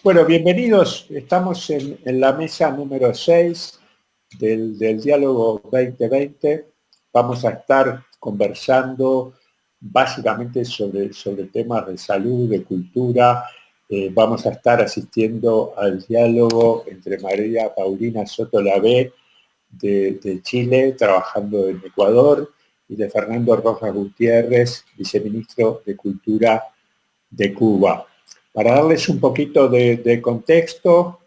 Bueno, bienvenidos. Estamos en la mesa número 6 del Diálogo 2020. Vamos a estar conversando básicamente sobre temas de salud, de cultura. Vamos a estar asistiendo al diálogo entre María Paulina Soto Labé de Chile, trabajando en Ecuador, y de Fernando Rojas Gutiérrez, viceministro de Cultura de Cuba. Para darles un poquito de contexto,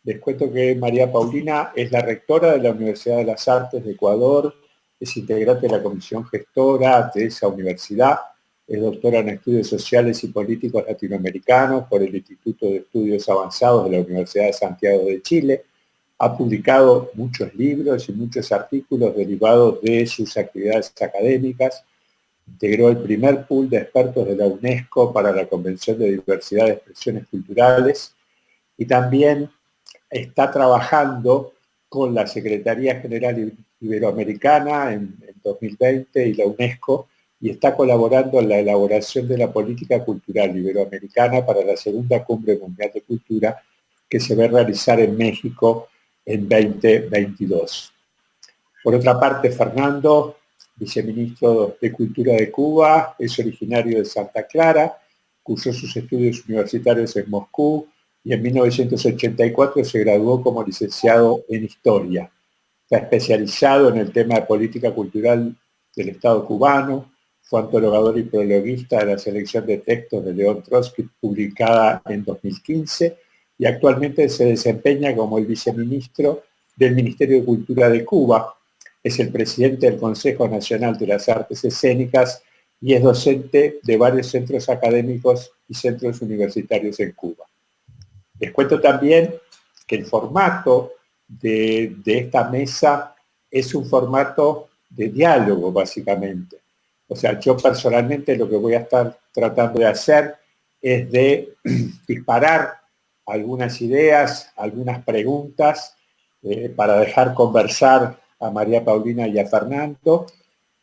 les cuento que María Paulina es la rectora de la Universidad de las Artes de Ecuador, es integrante de la comisión gestora de esa universidad, es doctora en Estudios Sociales y Políticos Latinoamericanos por el Instituto de Estudios Avanzados de la Universidad de Santiago de Chile, ha publicado muchos libros y muchos artículos derivados de sus actividades académicas, integró el primer pool de expertos de la UNESCO para la Convención de Diversidad de Expresiones Culturales y también está trabajando con la Secretaría General Iberoamericana en 2020 y la UNESCO, y está colaborando en la elaboración de la política cultural iberoamericana para la segunda Cumbre Mundial de Cultura que se va a realizar en México en 2022. Por otra parte, Fernando, viceministro de Cultura de Cuba, es originario de Santa Clara, cursó sus estudios universitarios en Moscú y en 1984 se graduó como licenciado en Historia. Está especializado en el tema de política cultural del Estado cubano, fue antologador y prologuista de la selección de textos de León Trotsky publicada en 2015 y actualmente se desempeña como el viceministro del Ministerio de Cultura de Cuba. Es el presidente del Consejo Nacional de las Artes Escénicas y es docente de varios centros académicos y centros universitarios en Cuba. Les cuento también que el formato de esta mesa es un formato de diálogo, básicamente. O sea, yo personalmente lo que voy a estar tratando de hacer es de disparar algunas ideas, algunas preguntas, para dejar conversar a María Paulina y a Fernando.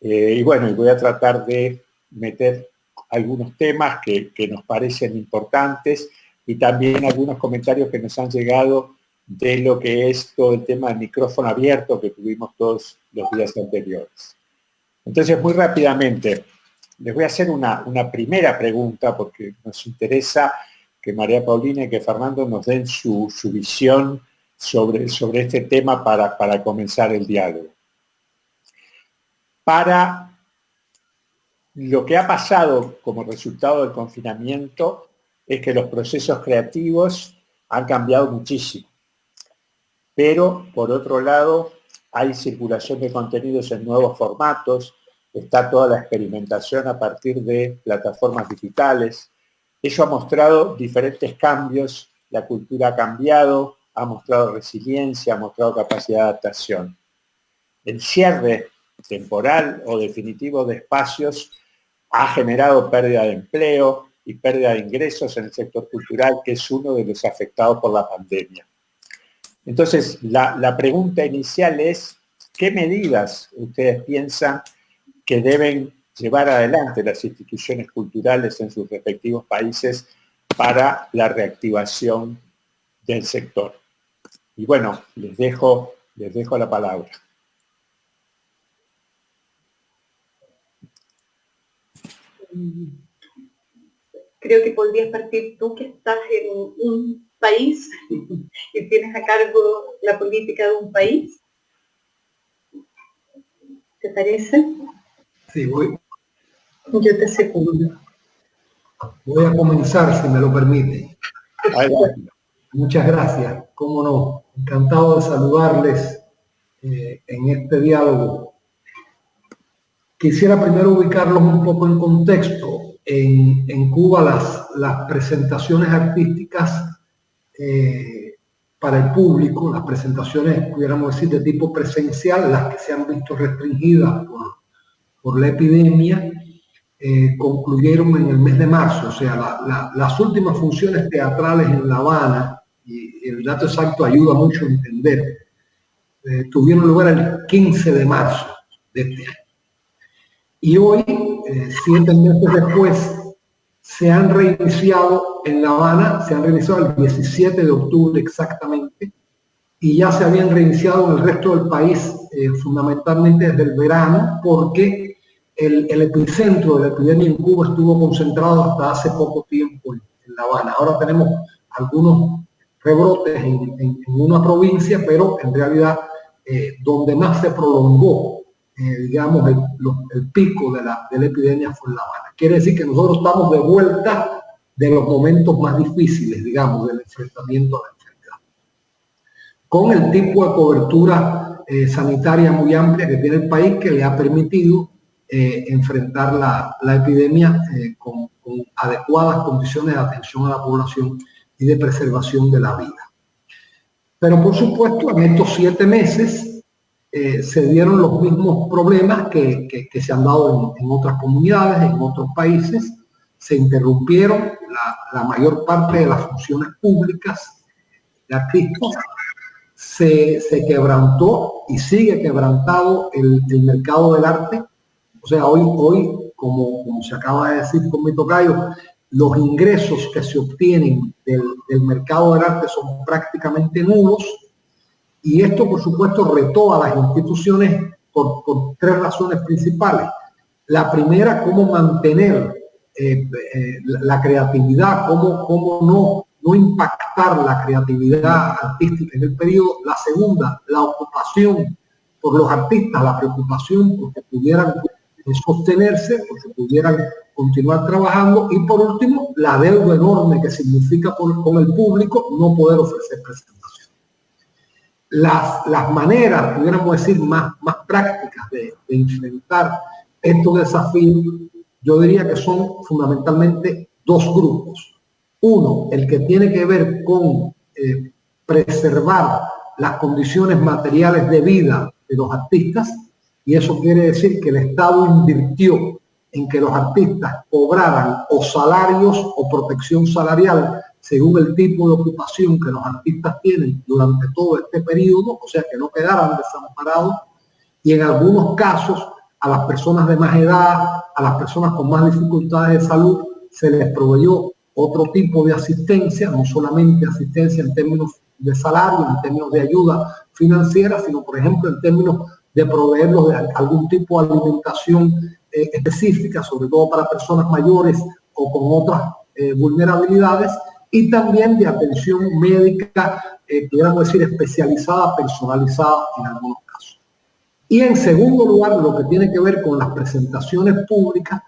Y bueno, y voy a tratar de meter algunos temas que nos parecen importantes y también algunos comentarios que nos han llegado de lo que es todo el tema del micrófono abierto que tuvimos todos los días anteriores. Entonces, muy rápidamente, les voy a hacer una primera pregunta porque nos interesa que María Paulina y que Fernando nos den su visión sobre este tema para comenzar el diálogo. Para lo que ha pasado como resultado del confinamiento es que los procesos creativos han cambiado muchísimo. Pero, por otro lado, hay circulación de contenidos en nuevos formatos, está toda la experimentación a partir de plataformas digitales. Eso ha mostrado diferentes cambios, la cultura ha cambiado, ha mostrado resiliencia, ha mostrado capacidad de adaptación. El cierre temporal o definitivo de espacios ha generado pérdida de empleo y pérdida de ingresos en el sector cultural, que es uno de los afectados por la pandemia. Entonces, la pregunta inicial es, ¿qué medidas ustedes piensan que deben llevar adelante las instituciones culturales en sus respectivos países para la reactivación del sector? Y bueno, les dejo la palabra. Creo que podrías partir tú, que estás en un país y tienes a cargo la política de un país. ¿Te parece? Sí, voy. Yo te segundo. Voy a comenzar, si me lo permite. Adelante. Muchas gracias, cómo no. Encantado de saludarles en este diálogo. Quisiera primero ubicarlos un poco en contexto. En Cuba las presentaciones artísticas para el público, las presentaciones, pudiéramos decir, de tipo presencial, las que se han visto restringidas por la epidemia, concluyeron en el mes de marzo. O sea, las últimas funciones teatrales en La Habana, y el dato exacto ayuda mucho a entender, tuvieron lugar el 15 de marzo de este año. Y hoy, 7 meses después, se han reiniciado en La Habana, se han reiniciado el 17 de octubre exactamente, y ya se habían reiniciado en el resto del país, fundamentalmente desde el verano, porque el epicentro de la epidemia en Cuba estuvo concentrado hasta hace poco tiempo en La Habana. Ahora tenemos algunos rebrotes en una provincia, pero en realidad donde más se prolongó, digamos, el pico de la epidemia fue en La Habana. Quiere decir que nosotros estamos de vuelta de los momentos más difíciles, digamos, del enfrentamiento a la enfermedad. Con el tipo de cobertura sanitaria muy amplia que tiene el país, que le ha permitido enfrentar la epidemia con adecuadas condiciones de atención a la población y de preservación de la vida. Pero por supuesto, en estos 7 meses se dieron los mismos problemas que se han dado en otras comunidades, en otros países. Se interrumpieron la mayor parte de las funciones públicas de artistas. Se quebrantó y sigue quebrantado el mercado del arte. O sea, hoy como se acaba de decir con mi tocayo, los ingresos que se obtienen del mercado del arte son prácticamente nulos, y esto por supuesto retó a las instituciones por 3 razones principales. La primera, cómo mantener la creatividad, cómo no impactar la creatividad artística en el periodo. La segunda, la ocupación por los artistas, la preocupación porque pudieran sostenerse, porque pudieran continuar trabajando, y por último, la deuda enorme que significa con el público no poder ofrecer presentaciones. Las maneras, pudiéramos decir, más prácticas de enfrentar estos desafíos, yo diría que son fundamentalmente 2 grupos. Uno, el que tiene que ver con preservar las condiciones materiales de vida de los artistas, y eso quiere decir que el Estado invirtió en que los artistas cobraran o salarios o protección salarial según el tipo de ocupación que los artistas tienen durante todo este periodo, o sea, que no quedaran desamparados, y en algunos casos a las personas de más edad, a las personas con más dificultades de salud, se les proveyó otro tipo de asistencia, no solamente asistencia en términos de salario, en términos de ayuda financiera, sino por ejemplo en términos de proveerlos de algún tipo de alimentación específica, sobre todo para personas mayores o con otras vulnerabilidades, y también de atención médica, pudiéramos decir, especializada, personalizada en algunos casos. Y en segundo lugar, lo que tiene que ver con las presentaciones públicas,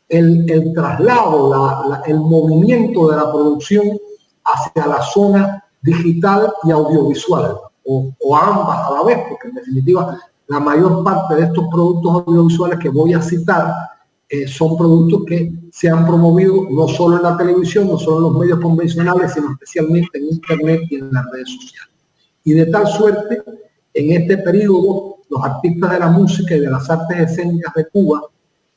el traslado, el movimiento de la producción hacia la zona digital y audiovisual, o ambas a la vez, porque en definitiva la mayor parte de estos productos audiovisuales que voy a citar son productos que se han promovido no solo en la televisión, no solo en los medios convencionales, sino especialmente en Internet y en las redes sociales. Y de tal suerte, en este periodo, los artistas de la música y de las artes escénicas de Cuba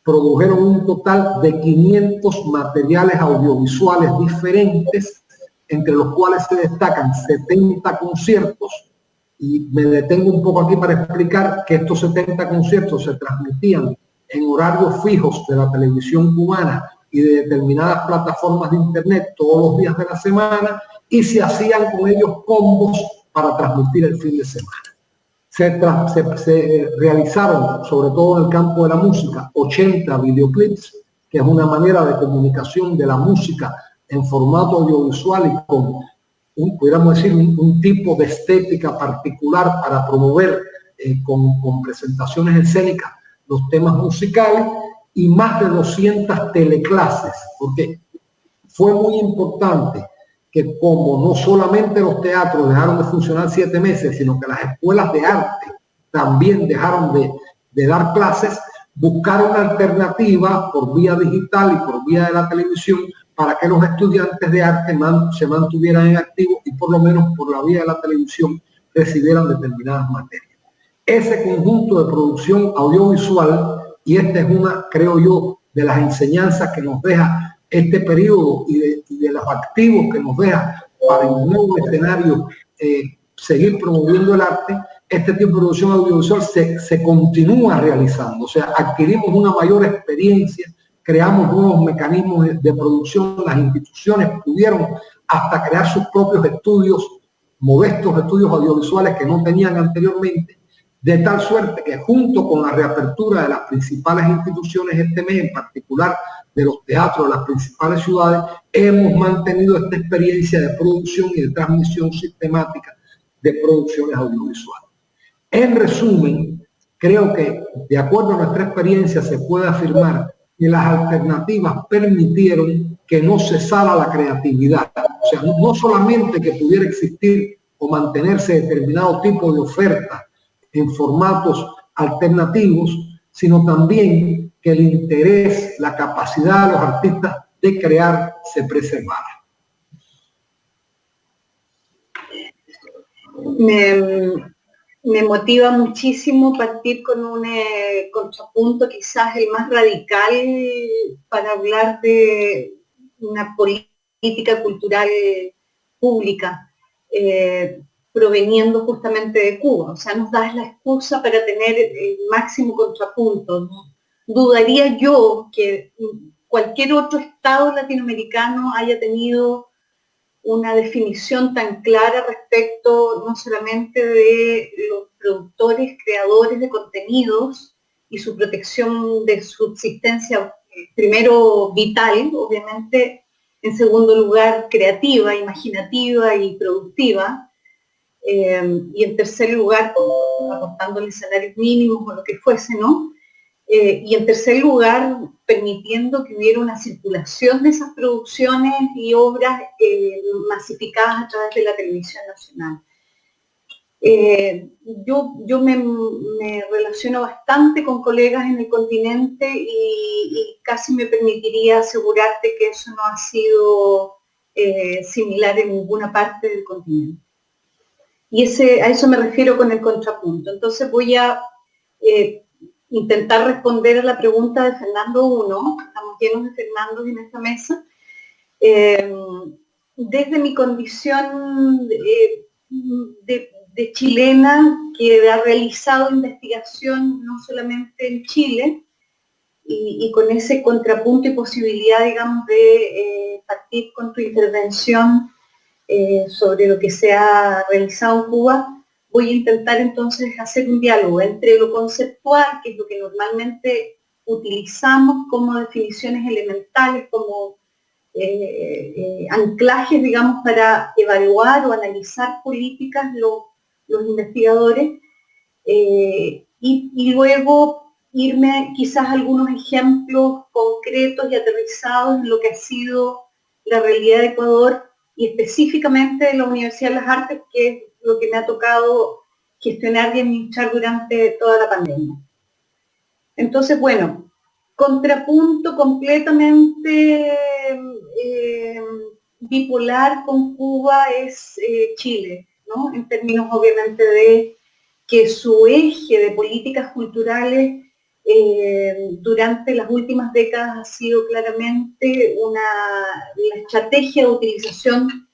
produjeron un total de 500 materiales audiovisuales diferentes, entre los cuales se destacan 70 conciertos, y me detengo un poco aquí para explicar que estos 70 conciertos se transmitían en horarios fijos de la televisión cubana y de determinadas plataformas de internet todos los días de la semana, y se hacían con ellos combos para transmitir el fin de semana. Se realizaron, sobre todo en el campo de la música, 80 videoclips, que es una manera de comunicación de la música en formato audiovisual y con pudiéramos decir, un tipo de estética particular para promover con presentaciones escénicas los temas musicales, y más de 200 teleclases, porque fue muy importante que, como no solamente los teatros dejaron de funcionar 7 meses, sino que las escuelas de arte también dejaron de dar clases, buscar una alternativa por vía digital y por vía de la televisión para que los estudiantes de arte se mantuvieran en activo y por lo menos por la vía de la televisión recibieran determinadas materias. Ese conjunto de producción audiovisual, y esta es una, creo yo, de las enseñanzas que nos deja este periodo y de los activos que nos deja para en un nuevo escenario seguir promoviendo el arte, este tipo de producción audiovisual se continúa realizando. O sea, adquirimos una mayor experiencia creamos nuevos mecanismos de producción, las instituciones pudieron hasta crear sus propios estudios, modestos estudios audiovisuales que no tenían anteriormente, de tal suerte que junto con la reapertura de las principales instituciones este mes, en particular de los teatros de las principales ciudades, hemos mantenido esta experiencia de producción y de transmisión sistemática de producciones audiovisuales. En resumen, creo que de acuerdo a nuestra experiencia se puede afirmar que las alternativas permitieron que no cesara la creatividad. O sea, no solamente que pudiera existir o mantenerse determinado tipo de oferta en formatos alternativos, sino también que el interés, la capacidad de los artistas de crear se preservara. Me motiva muchísimo partir con un contrapunto quizás el más radical para hablar de una política cultural pública proveniendo justamente de Cuba. O sea, nos da la excusa para tener el máximo contrapunto, ¿no? Dudaría yo que cualquier otro estado latinoamericano haya tenido una definición tan clara respecto no solamente de los productores, creadores de contenidos y su protección de subsistencia, primero vital, obviamente, en segundo lugar creativa, imaginativa y productiva, y en tercer lugar aportándole salarios mínimos o lo que fuese, ¿no? Y en tercer lugar, permitiendo que hubiera una circulación de esas producciones y obras masificadas a través de la televisión nacional. Yo me relaciono bastante con colegas en el continente y casi me permitiría asegurarte que eso no ha sido similar en ninguna parte del continente. Y a eso me refiero con el contrapunto. Entonces voy a intentar responder a la pregunta de Fernando 1, estamos llenos de Fernandos en esta mesa. Desde mi condición de chilena, que ha realizado investigación no solamente en Chile, y con ese contrapunto y posibilidad, digamos, de partir con tu intervención sobre lo que se ha realizado en Cuba, voy a intentar entonces hacer un diálogo entre lo conceptual, que es lo que normalmente utilizamos como definiciones elementales, como anclajes, digamos, para evaluar o analizar políticas los investigadores, y luego irme quizás a algunos ejemplos concretos y aterrizados en lo que ha sido la realidad de Ecuador y específicamente de la Universidad de las Artes, que es lo que me ha tocado gestionar y administrar durante toda la pandemia. Entonces, bueno, contrapunto completamente bipolar con Cuba es Chile, ¿no? En términos obviamente de que su eje de políticas culturales durante las últimas décadas ha sido claramente la estrategia de utilización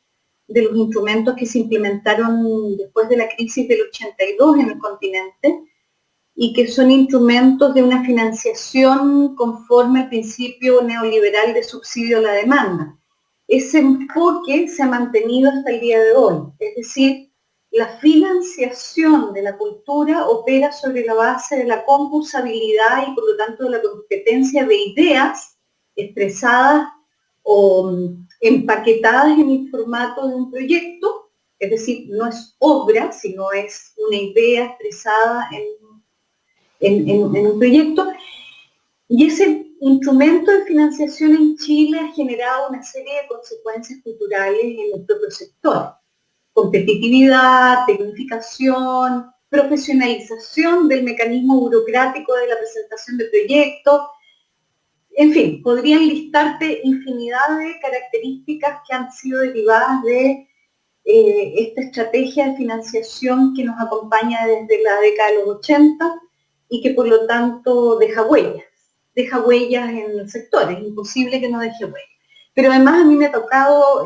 de los instrumentos que se implementaron después de la crisis del 82 en el continente y que son instrumentos de una financiación conforme al principio neoliberal de subsidio a la demanda. Ese enfoque se ha mantenido hasta el día de hoy, es decir, la financiación de la cultura opera sobre la base de la concursabilidad y por lo tanto de la competencia de ideas expresadas o empaquetadas en el formato de un proyecto, es decir, no es obra, sino es una idea expresada en un proyecto, y ese instrumento de financiación en Chile ha generado una serie de consecuencias culturales en el propio sector. Competitividad, tecnificación, profesionalización del mecanismo burocrático de la presentación de proyectos. En fin, podrían listarte infinidad de características que han sido derivadas de esta estrategia de financiación que nos acompaña desde la década de los 80 y que por lo tanto deja huellas en el sector, es imposible que no deje huellas. Pero además a mí me ha tocado,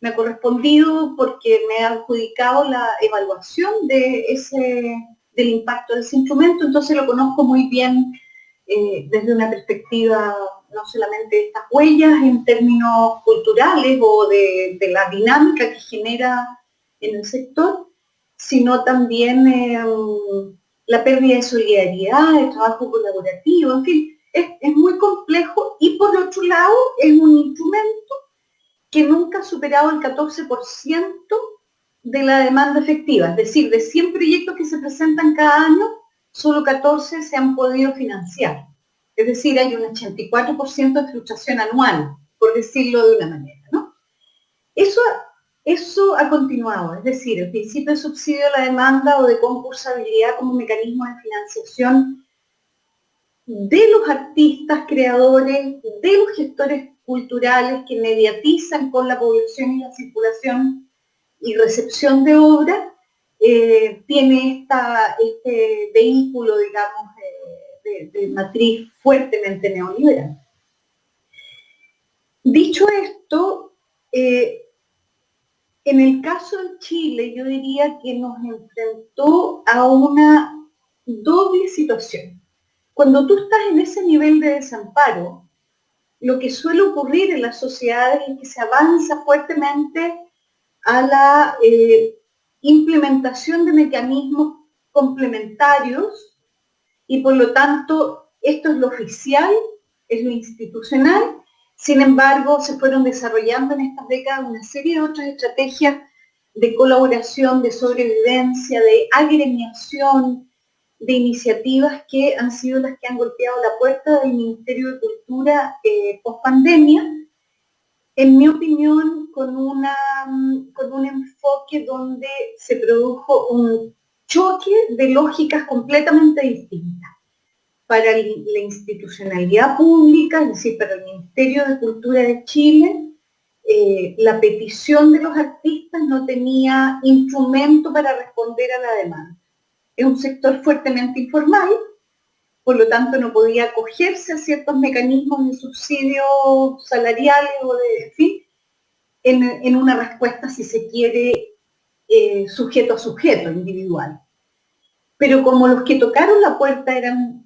me ha correspondido porque me ha adjudicado la evaluación del impacto de ese instrumento, entonces lo conozco muy bien desde una perspectiva no solamente de estas huellas en términos culturales o de la dinámica que genera en el sector, sino también la pérdida de solidaridad, el trabajo colaborativo, en fin, es muy complejo y por otro lado es un instrumento que nunca ha superado el 14% de la demanda efectiva, es decir, de 100 proyectos que se presentan cada año, solo 14 se han podido financiar. Es decir, hay un 84% de frustración anual, por decirlo de una manera, ¿no? Eso ha continuado, es decir, el principio de subsidio a la demanda o de concursabilidad como mecanismo de financiación de los artistas, creadores, de los gestores culturales que mediatizan con la población y la circulación y recepción de obras, tiene este vehículo, digamos, de matriz fuertemente neoliberal. Dicho esto, en el caso de Chile, yo diría que nos enfrentó a una doble situación. Cuando tú estás en ese nivel de desamparo, lo que suele ocurrir en las sociedades es que se avanza fuertemente a la implementación de mecanismos complementarios y por lo tanto esto es lo oficial, es lo institucional. Sin embargo, se fueron desarrollando en estas décadas una serie de otras estrategias de colaboración, de sobrevivencia, de agremiación, de iniciativas que han sido las que han golpeado la puerta del Ministerio de Cultura post pandemia, en mi opinión, con un enfoque donde se produjo un choque de lógicas completamente distintas. Para la institucionalidad pública, es decir, para el Ministerio de Cultura de Chile, la petición de los artistas no tenía instrumento para responder a la demanda. Es un sector fuertemente informal, por lo tanto no podía acogerse a ciertos mecanismos de subsidio salariales o de, en fin, en una respuesta, si se quiere, sujeto a sujeto, individual. Pero como los que tocaron la puerta eran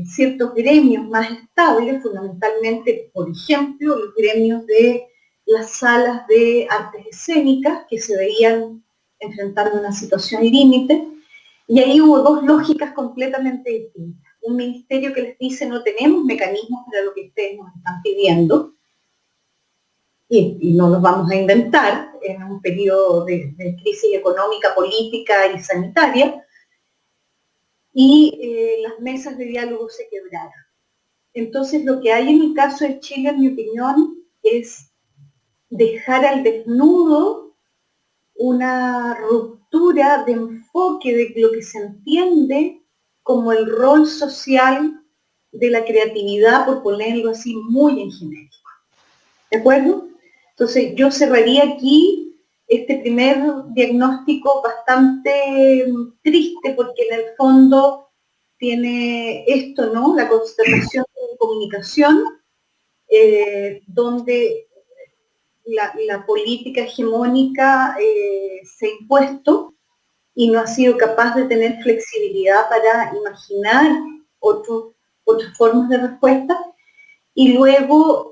ciertos gremios más estables, fundamentalmente, por ejemplo, los gremios de las salas de artes escénicas, que se veían enfrentando una situación límite, y ahí hubo dos lógicas completamente distintas. Un ministerio que les dice no tenemos mecanismos para lo que ustedes nos están pidiendo, y no los vamos a inventar en un periodo de crisis económica, política y sanitaria, y las mesas de diálogo se quebraron. Entonces lo que hay en el caso de Chile, en mi opinión, es dejar al desnudo una ruptura de enfoque de lo que se entiende como el rol social de la creatividad, por ponerlo así muy en genérico. ¿De acuerdo? Entonces yo cerraría aquí este primer diagnóstico bastante triste, porque en el fondo tiene esto, ¿no? La constatación de comunicación, donde la política hegemónica se ha impuesto y no ha sido capaz de tener flexibilidad para imaginar otras formas de respuesta. Y luego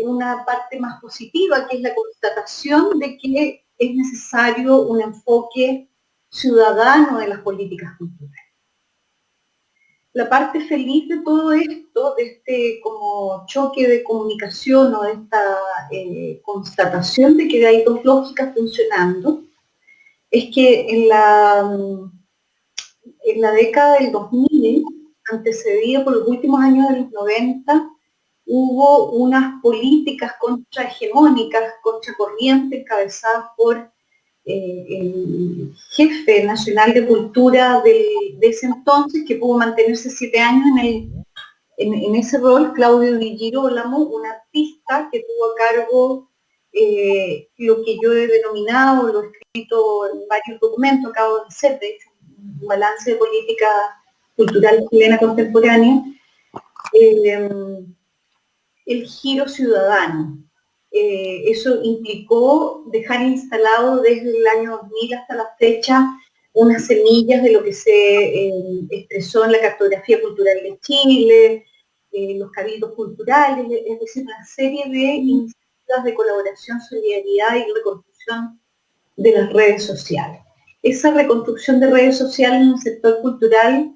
una parte más positiva, que es la constatación de que es necesario un enfoque ciudadano de las políticas culturales. La parte feliz de todo esto, de este como choque de comunicación o de esta constatación de que hay dos lógicas funcionando, es que en la década del 2000, antecedida por los últimos años de los 90, hubo unas políticas contrahegemónicas, contracorriente, encabezadas por el jefe nacional de cultura de ese entonces, que pudo mantenerse 7 años en ese rol, Claudio Di Girolamo, un artista que tuvo a cargo lo que yo he denominado, lo he escrito en varios documentos, acabo de hacer, de hecho, un balance de política cultural chilena contemporánea, el giro ciudadano. Eso implicó dejar instalado desde el año 2000 hasta la fecha unas semillas de lo que se expresó en la cartografía cultural de Chile, los cabildos culturales, es decir, una serie de iniciativas de colaboración, solidaridad y reconstrucción de las redes sociales. Esa reconstrucción de redes sociales en el sector cultural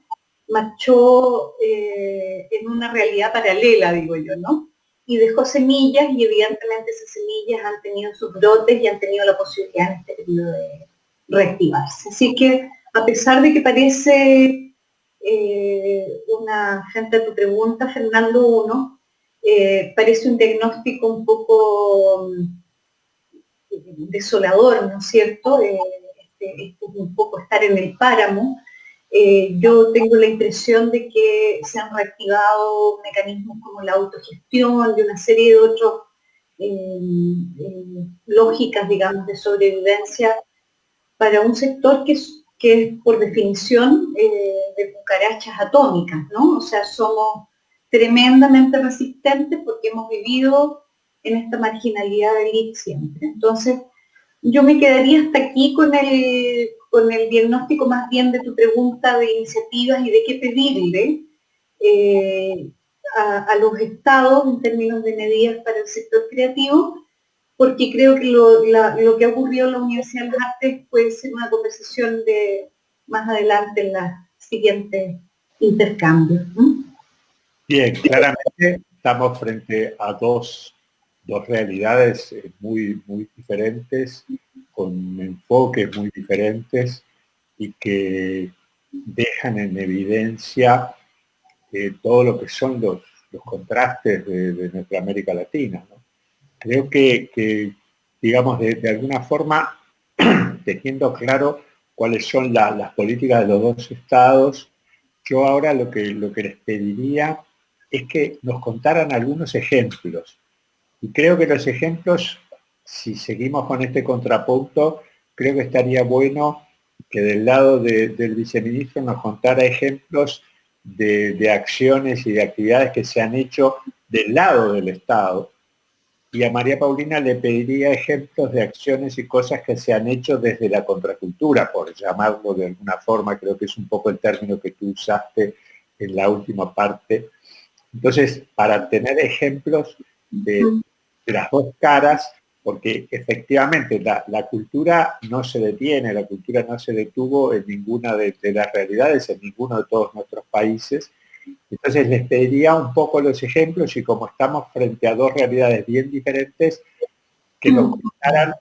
marchó en una realidad paralela, digo yo, ¿no? Y dejó semillas, y evidentemente esas semillas han tenido sus brotes y han tenido la posibilidad en este periodo de reactivarse. Así que, a pesar de que parece frente a tu pregunta, Fernando, parece un diagnóstico un poco desolador, ¿no es cierto? Este es un poco estar en el páramo. Yo tengo la impresión de que se han reactivado mecanismos como la autogestión y una serie de otras lógicas, digamos, de sobrevivencia para un sector que es por definición de cucarachas atómicas, ¿no? O sea, somos tremendamente resistentes porque hemos vivido en esta marginalidad de élite siempre. Entonces, yo me quedaría hasta aquí con el diagnóstico más bien de tu pregunta de iniciativas y de qué pedirle a los estados en términos de medidas para el sector creativo, porque creo que lo que ha ocurrido en la Universidad de las Artes puede ser una conversación de más adelante en los siguientes intercambios. Bien, claramente estamos frente a dos realidades muy diferentes, con enfoques muy diferentes y que dejan en evidencia todo lo que son los contrastes de nuestra América Latina, ¿no? Creo que digamos, de alguna forma, teniendo claro cuáles son las políticas de los dos estados, yo ahora lo que les pediría es que nos contaran algunos ejemplos. Y creo que los ejemplos, si seguimos con este contrapunto, creo que estaría bueno que del lado del viceministro nos contara ejemplos de acciones y de actividades que se han hecho del lado del Estado. Y a María Paulina le pediría ejemplos de acciones y cosas que se han hecho desde la contracultura, por llamarlo de alguna forma, creo que es un poco el término que tú usaste en la última parte. Entonces, para tener ejemplos de las dos caras, porque efectivamente la cultura no se detiene, la cultura no se detuvo en ninguna de las realidades, en ninguno de todos nuestros países. Entonces les pediría un poco los ejemplos, y como estamos frente a dos realidades bien diferentes, que nos contaran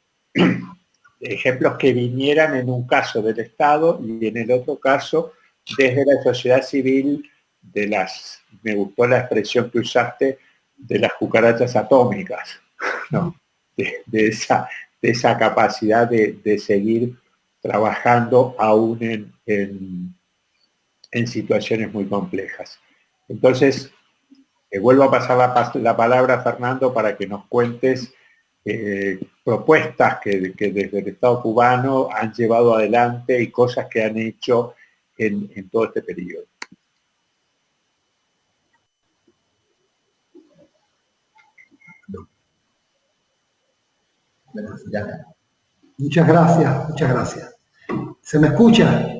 ejemplos que vinieran en un caso del Estado y en el otro caso desde la sociedad civil, me gustó la expresión que usaste, de las cucarachas atómicas, ¿no? de esa capacidad de seguir trabajando aún en situaciones muy complejas. Entonces, vuelvo a pasar la palabra a Fernando para que nos cuentes propuestas que desde el Estado cubano han llevado adelante y cosas que han hecho en todo este periodo. Muchas gracias. ¿Se me escucha?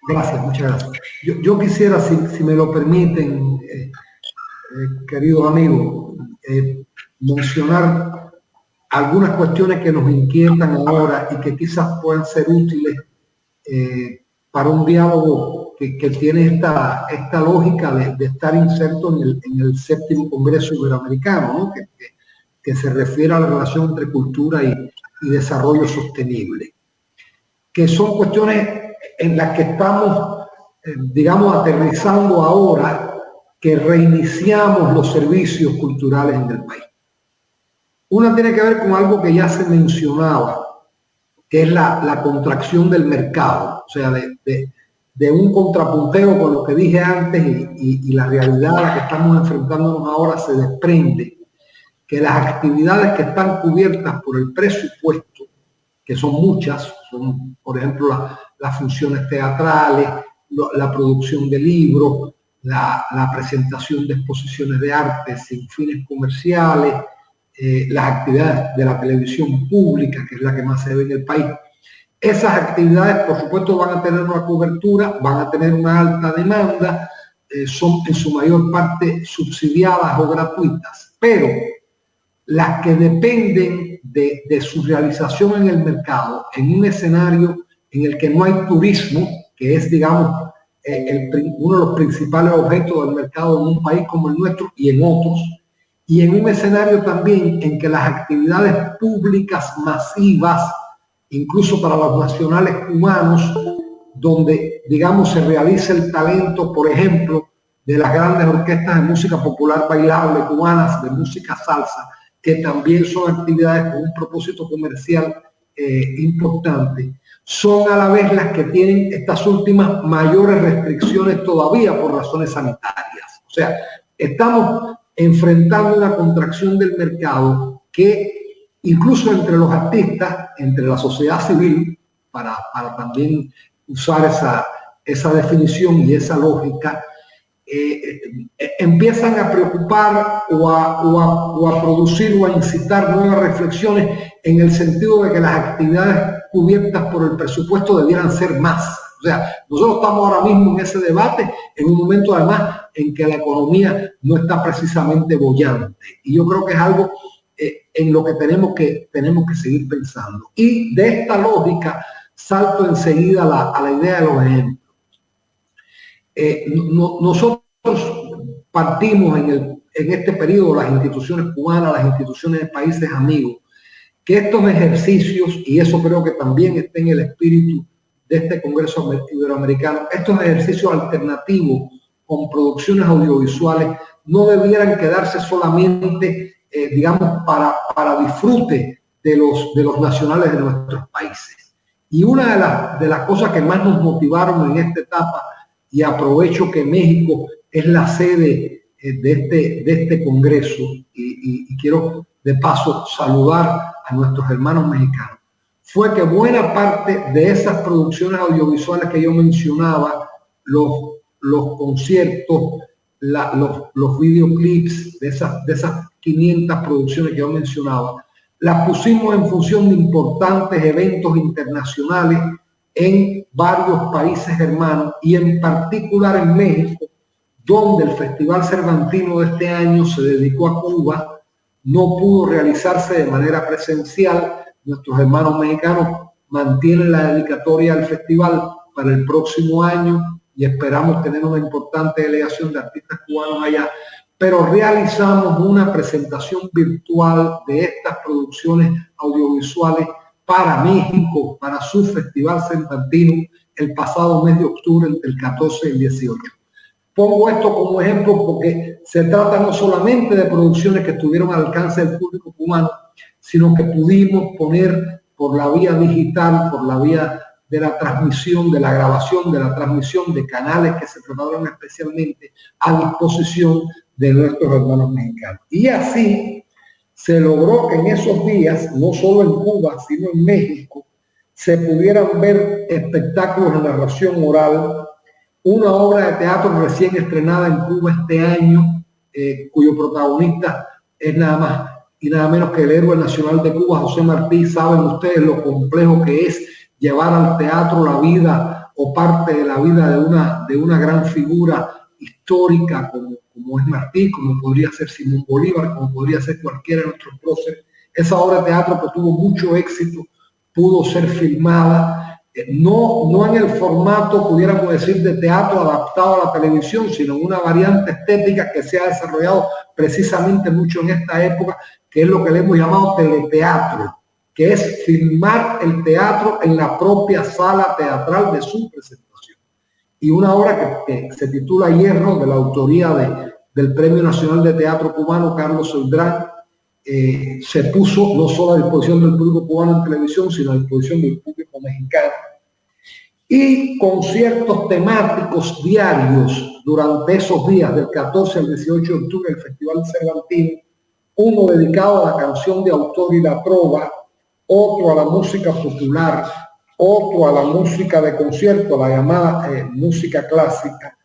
Gracias, muchas gracias. Yo quisiera, si me lo permiten, queridos amigos, mencionar algunas cuestiones que nos inquietan ahora y que quizás puedan ser útiles para un diálogo que tiene esta lógica de estar inserto en el 7º Congreso Iberoamericano, ¿no? que se refiere a la relación entre cultura y desarrollo sostenible, que son cuestiones en las que estamos, digamos, aterrizando ahora que reiniciamos los servicios culturales en el país. Una tiene que ver con algo que ya se mencionaba, que es la contracción del mercado, o sea, de un contrapunteo con lo que dije antes y la realidad a la que estamos enfrentándonos ahora se desprende que las actividades que están cubiertas por el presupuesto, que son muchas, son, por ejemplo, las funciones teatrales, la producción de libros, la presentación de exposiciones de arte sin fines comerciales, las actividades de la televisión pública, que es la que más se ve en el país. Esas actividades, por supuesto, van a tener una cobertura, van a tener una alta demanda, son en su mayor parte subsidiadas o gratuitas, pero las que dependen de su realización en el mercado, en un escenario en el que no hay turismo, que es, digamos, uno de los principales objetos del mercado en un país como el nuestro y en otros, y en un escenario también en que las actividades públicas masivas, incluso para los nacionales cubanos, donde, digamos, se realiza el talento, por ejemplo, de las grandes orquestas de música popular bailable cubanas, de música salsa, que también son actividades con un propósito comercial importante, son a la vez las que tienen estas últimas mayores restricciones todavía por razones sanitarias. O sea, estamos enfrentando una contracción del mercado que incluso entre los artistas, entre la sociedad civil, para también usar esa definición y esa lógica, empiezan a preocupar o a producir o a incitar nuevas reflexiones en el sentido de que las actividades cubiertas por el presupuesto debieran ser más. O sea, nosotros estamos ahora mismo en ese debate, en un momento además en que la economía no está precisamente bollante. Y yo creo que es algo en lo que tenemos que seguir pensando. Y de esta lógica salto enseguida a la idea de los ejemplos. Nosotros partimos en este periodo, las instituciones cubanas, las instituciones de países amigos, que estos ejercicios, y eso creo que también está en el espíritu de este Congreso Iberoamericano, estos ejercicios alternativos con producciones audiovisuales no debieran quedarse solamente, digamos, para disfrute de los nacionales de nuestros países. Y una de las cosas que más nos motivaron en esta etapa, y aprovecho que México es la sede de este Congreso, y quiero de paso saludar a nuestros hermanos mexicanos, fue que buena parte de esas producciones audiovisuales que yo mencionaba, los conciertos, los videoclips de esas 500 producciones que yo mencionaba, las pusimos en función de importantes eventos internacionales en varios países hermanos y en particular en México, donde el Festival Cervantino de este año se dedicó a Cuba. No pudo realizarse de manera presencial. Nuestros hermanos mexicanos mantienen la dedicatoria al festival para el próximo año y esperamos tener una importante delegación de artistas cubanos allá. Pero realizamos una presentación virtual de estas producciones audiovisuales para México, para su Festival Cervantino, el pasado mes de octubre, entre el 14 y el 18. Pongo esto como ejemplo porque se trata no solamente de producciones que estuvieron al alcance del público cubano, sino que pudimos poner por la vía digital, por la vía de la transmisión, de la grabación, de la transmisión de canales que se prepararon especialmente a disposición de nuestros hermanos mexicanos. Y así se logró que en esos días, no solo en Cuba, sino en México, se pudieran ver espectáculos de narración oral, una obra de teatro recién estrenada en Cuba este año, cuyo protagonista es nada más y nada menos que el héroe nacional de Cuba, José Martí. Saben ustedes lo complejo que es llevar al teatro la vida o parte de la vida de una gran figura histórica como es Martí, como podría ser Simón Bolívar, como podría ser cualquiera de nuestros próceres. Esa obra de teatro que tuvo mucho éxito, pudo ser filmada, no en el formato, pudiéramos decir, de teatro adaptado a la televisión, sino en una variante estética que se ha desarrollado precisamente mucho en esta época, que es lo que le hemos llamado teleteatro, que es filmar el teatro en la propia sala teatral de su presentación. Y una obra que se titula Hierro, de la autoría del Premio Nacional de Teatro Cubano, Carlos Celdrán, se puso no solo a disposición del público cubano en televisión, sino a disposición del público mexicano. Y conciertos temáticos diarios durante esos días, del 14 al 18 de octubre, el Festival Cervantino, uno dedicado a la canción de autor y la trova, otro a la música popular, otro a la música de concierto, la llamada música clásica,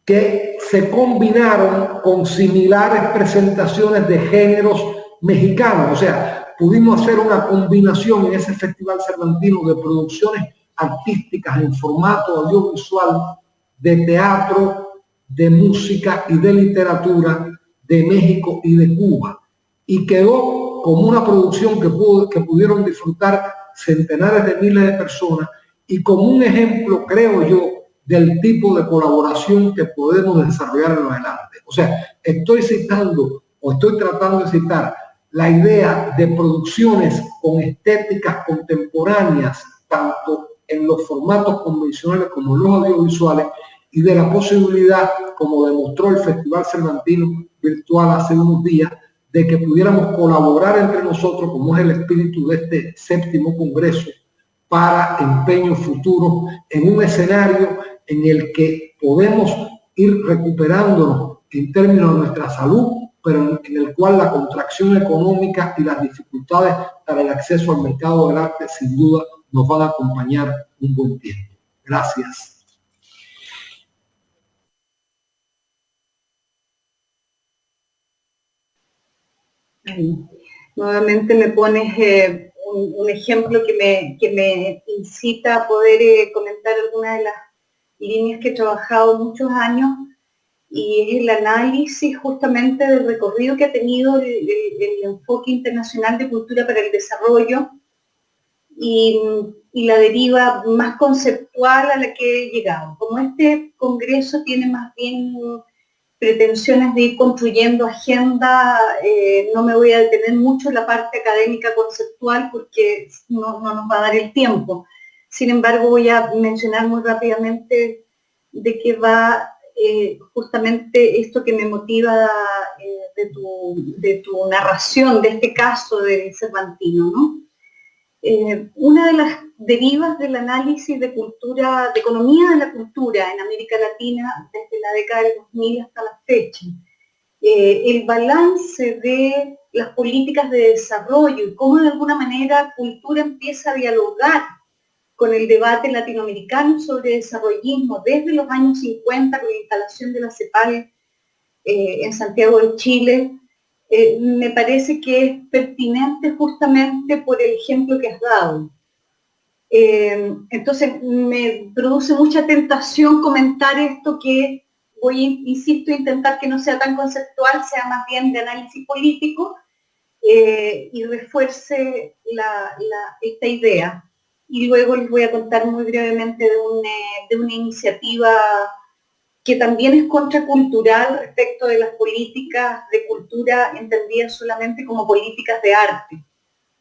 que se combinaron con similares presentaciones de géneros mexicanos. O sea, pudimos hacer una combinación en ese Festival Cervantino de producciones artísticas en formato audiovisual, de teatro, de música y de literatura de México y de Cuba. Y quedó como una producción que pudieron disfrutar centenares de miles de personas y como un ejemplo, creo yo, del tipo de colaboración que podemos desarrollar en lo adelante. O sea, estoy citando o estoy tratando de citar la idea de producciones con estéticas contemporáneas, tanto en los formatos convencionales como en los audiovisuales, y de la posibilidad, como demostró el Festival Cervantino virtual hace unos días, de que pudiéramos colaborar entre nosotros, como es el espíritu de este 7º Congreso, para empeños futuros en un escenario en el que podemos ir recuperándonos en términos de nuestra salud, pero en el cual la contracción económica y las dificultades para el acceso al mercado del arte sin duda nos van a acompañar un buen tiempo. Gracias. Nuevamente me pones un ejemplo que me incita a poder comentar algunas de las líneas que he trabajado muchos años, y es el análisis justamente del recorrido que ha tenido el enfoque internacional de cultura para el desarrollo y la deriva más conceptual a la que he llegado. Como este congreso tiene más bien pretensiones de ir construyendo agenda, no me voy a detener mucho en la parte académica conceptual porque no nos va a dar el tiempo. Sin embargo, voy a mencionar muy rápidamente de qué va justamente esto que me motiva de tu narración de este caso del Cervantino, ¿no? Una de las derivas del análisis de cultura, de economía de la cultura en América Latina desde la década del 2000 hasta la fecha, el balance de las políticas de desarrollo y cómo de alguna manera cultura empieza a dialogar con el debate latinoamericano sobre desarrollismo desde los años 50 con la instalación de la CEPAL en Santiago de Chile. Me parece que es pertinente justamente por el ejemplo que has dado. Entonces me produce mucha tentación comentar esto que voy, insisto, a intentar que no sea tan conceptual, sea más bien de análisis político y refuerce esta idea. Y luego les voy a contar muy brevemente de una iniciativa que también es contracultural respecto de las políticas de cultura entendidas solamente como políticas de arte.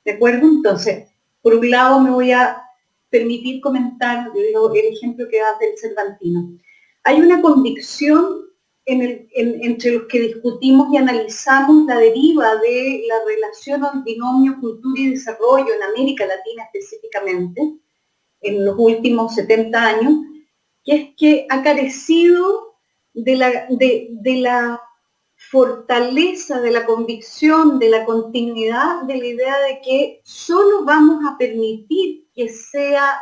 ¿De acuerdo? Entonces, por un lado me voy a permitir comentar el ejemplo que das del Cervantino. Hay una convicción entre los que discutimos y analizamos la deriva de la relación o el binomio cultura y desarrollo en América Latina específicamente, en los últimos 70 años, que es que ha carecido de la fortaleza, de la convicción, de la continuidad, de la idea de que solo vamos a permitir que sea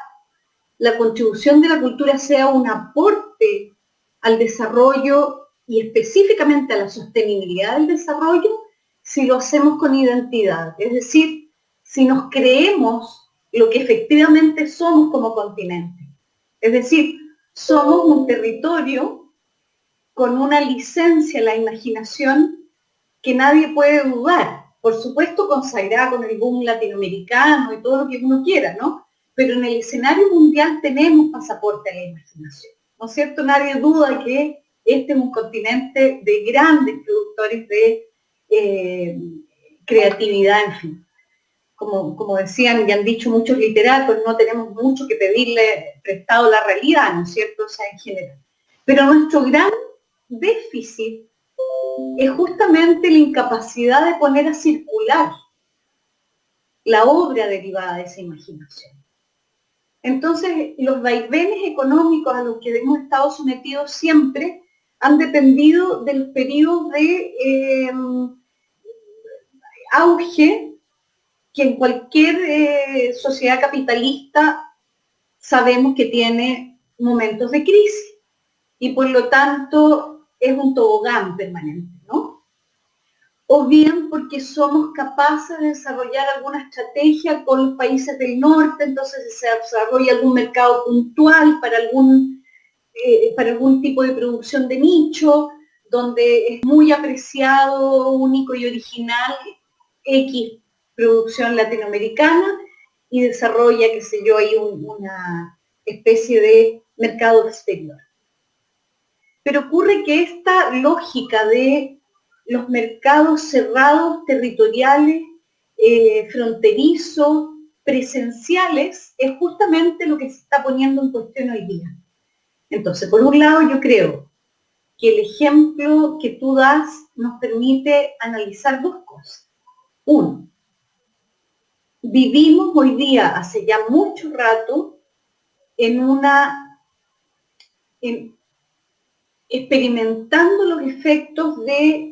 la contribución de la cultura sea un aporte al desarrollo y específicamente a la sostenibilidad del desarrollo si lo hacemos con identidad, es decir, si nos creemos lo que efectivamente somos como continente. Es decir, somos un territorio con una licencia a la imaginación que nadie puede dudar. Por supuesto, consagrada con el boom latinoamericano y todo lo que uno quiera, ¿no? Pero en el escenario mundial tenemos pasaporte a la imaginación, ¿no es cierto? Nadie duda que este es un continente de grandes productores de creatividad, en fin. Como decían y han dicho muchos literatos, no tenemos mucho que pedirle prestado a la realidad, ¿no es cierto? O sea, en general. Pero nuestro gran déficit es justamente la incapacidad de poner a circular la obra derivada de esa imaginación. Entonces, los vaivenes económicos a los que hemos estado sometidos siempre han dependido de los periodos de auge que en cualquier sociedad capitalista sabemos que tiene momentos de crisis y por lo tanto es un tobogán permanente, ¿no? o bien porque somos capaces de desarrollar alguna estrategia con los países del norte, entonces se desarrolla algún mercado puntual para algún tipo de producción de nicho, donde es muy apreciado, único y original X producción latinoamericana y desarrolla, qué sé yo, ahí una especie de mercado exterior. Pero ocurre que esta lógica de los mercados cerrados, territoriales, fronterizos, presenciales, es justamente lo que se está poniendo en cuestión hoy día. Entonces, por un lado, yo creo que el ejemplo que tú das nos permite analizar dos cosas. Uno, vivimos hoy día, hace ya mucho rato, experimentando los efectos de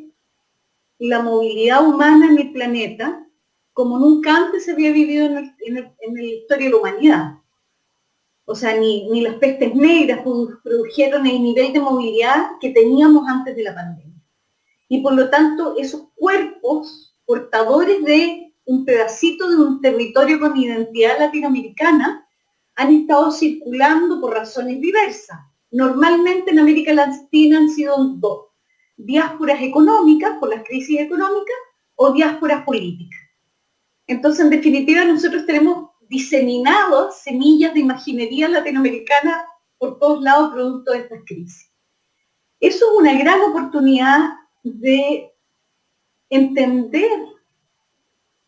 la movilidad humana en el planeta como nunca antes se había vivido en la historia de la humanidad. O sea, ni las pestes negras produjeron el nivel de movilidad que teníamos antes de la pandemia. Y por lo tanto, esos cuerpos portadores de un pedacito de un territorio con identidad latinoamericana han estado circulando por razones diversas. Normalmente en América Latina han sido dos: diásporas económicas, por las crisis económicas, o diásporas políticas. Entonces, en definitiva, nosotros tenemos diseminados semillas de imaginería latinoamericana por todos lados producto de estas crisis. Eso es una gran oportunidad de entender